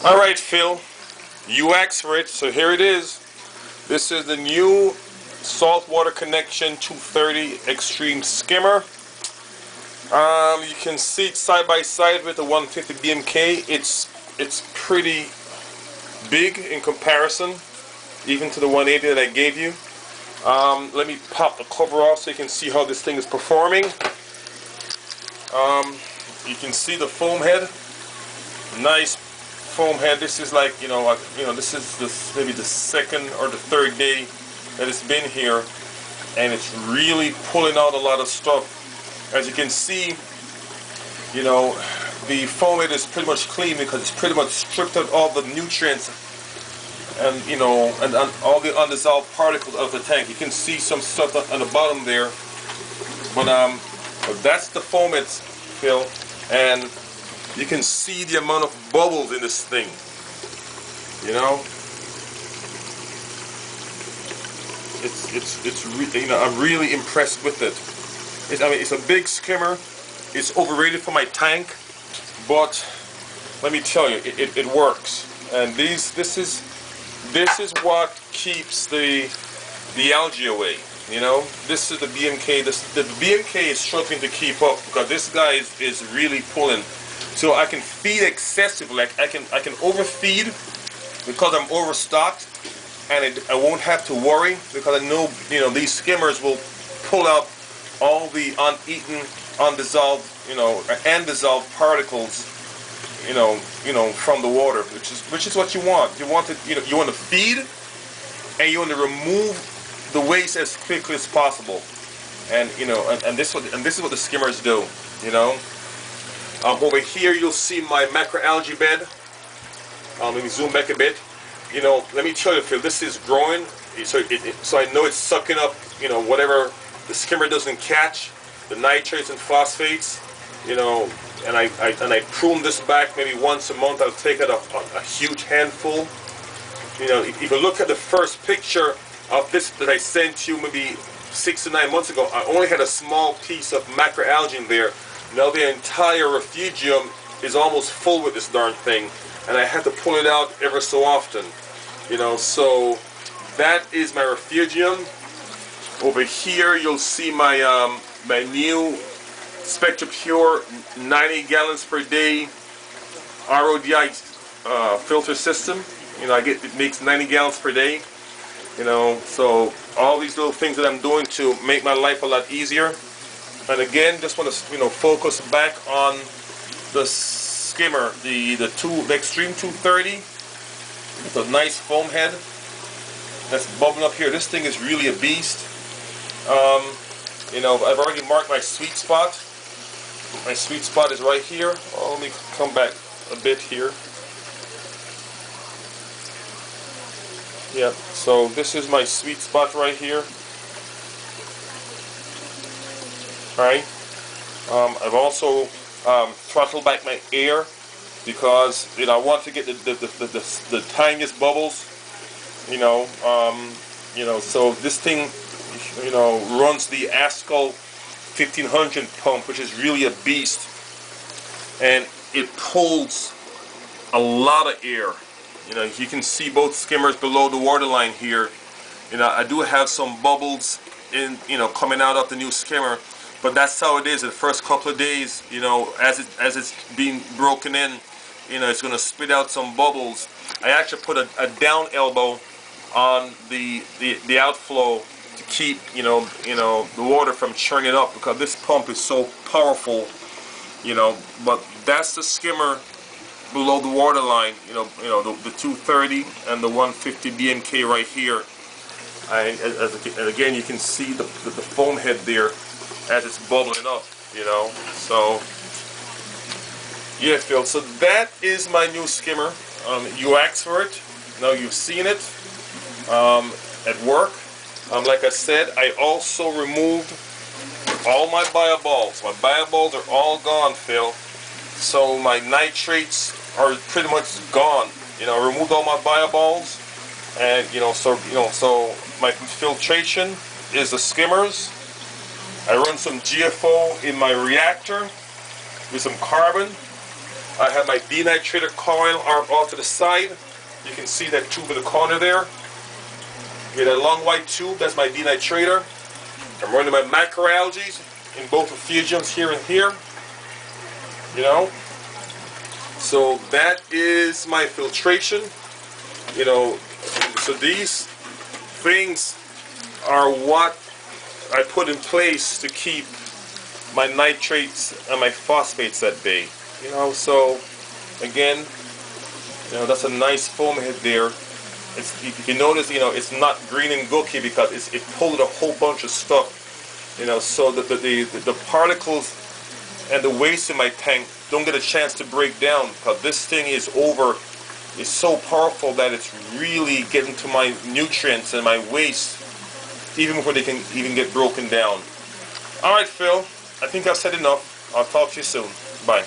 Alright, Phil, you asked for it, so here it is. This is the new saltwater connection 230 Xtreme skimmer. You can see it side by side with the 150 BMK. It's pretty big in comparison, even to the 180 that I gave you. Let me pop the cover off so you can see how this thing is performing. You can see the foam head. Nice foam head. This is like, this is maybe the second or the third day that it's been here, and it's really pulling out a lot of stuff. As you can see, the foam head is pretty much clean because it's pretty much stripped out all the nutrients and and all the undissolved particles out of the tank. You can see some stuff on the bottom there, but that's the foam head, Phil, and you can see the amount of bubbles in this thing. It's really, I'm really impressed with it. It's a big skimmer. It's overrated for my tank, but let me tell you, it works. And this is what keeps the algae away. This is the BMK. The BMK is struggling to keep up because this guy is really pulling. So I can feed excessively. Like I can overfeed because I'm overstocked, and I won't have to worry because I know these skimmers will pull out all the uneaten, undissolved, and dissolved particles, from the water, which is what you want. You want to you want to feed, and you want to remove the waste as quickly as possible. And and this is what the skimmers do. Over here you'll see my macroalgae bed. Let me zoom back a bit. Let me tell you, Phil, this is growing, so I know it's sucking up, whatever the skimmer doesn't catch, the nitrates and phosphates, and I prune this back maybe once a month. I'll take out a huge handful. If you look at the first picture of this that I sent you maybe 6 to 9 months ago, I only had a small piece of macroalgae in there. Now the entire refugium is almost full with this darn thing, and I have to pull it out ever so often. So that is my refugium. Over here you'll see my my new Spectra Pure 90 gallons per day RODI filter system. It makes 90 gallons per day. So all these little things that I'm doing to make my life a lot easier. And again, just want to focus back on the skimmer, the Xtreme 230. It's a nice foam head that's bubbling up here. This thing is really a beast. I've already marked my sweet spot. My sweet spot is right here. Oh, let me come back a bit here. Yeah, so this is my sweet spot right here. Alright. I've also throttled back my air because I want to get the tiniest bubbles. So this thing runs the Ascal 1500 pump, which is really a beast, and it pulls a lot of air. You can see both skimmers below the waterline here. I do have some bubbles in coming out of the new skimmer, but that's how it is. The first couple of days, as it's being broken in, it's going to spit out some bubbles. I actually put a down elbow on the outflow to keep the water from churning up because this pump is so powerful. But that's the skimmer below the waterline. The 230 and the 150 BMK right here. And again, you can see the foam head there as it's bubbling up. So yeah, Phil. So that is my new skimmer. You asked for it. Now you've seen it at work. Like I said, I also removed all my bioballs. My bioballs are all gone, Phil. So my nitrates are pretty much gone. I removed all my bioballs, and so my filtration is the skimmers. I run some GFO in my reactor with some carbon. I have my denitrator coil arm off to the side. You can see that tube in the corner there. With a long white tube, that's my denitrator. I'm running my macroalgae in both refugiums here and here. You know. So that is my filtration. You know, so these things are what I put in place to keep my nitrates and my phosphates at bay. You know, so again, you know, that's a nice foam head there. It's, if you notice, you know, it's not green and gooky because it pulled a whole bunch of stuff. You know, so that the particles and the waste in my tank don't get a chance to break down, because this thing is so powerful that it's really getting to my nutrients and my waste even before they can even get broken down. Alright, Phil, I think I've said enough. I'll talk to you soon. Bye.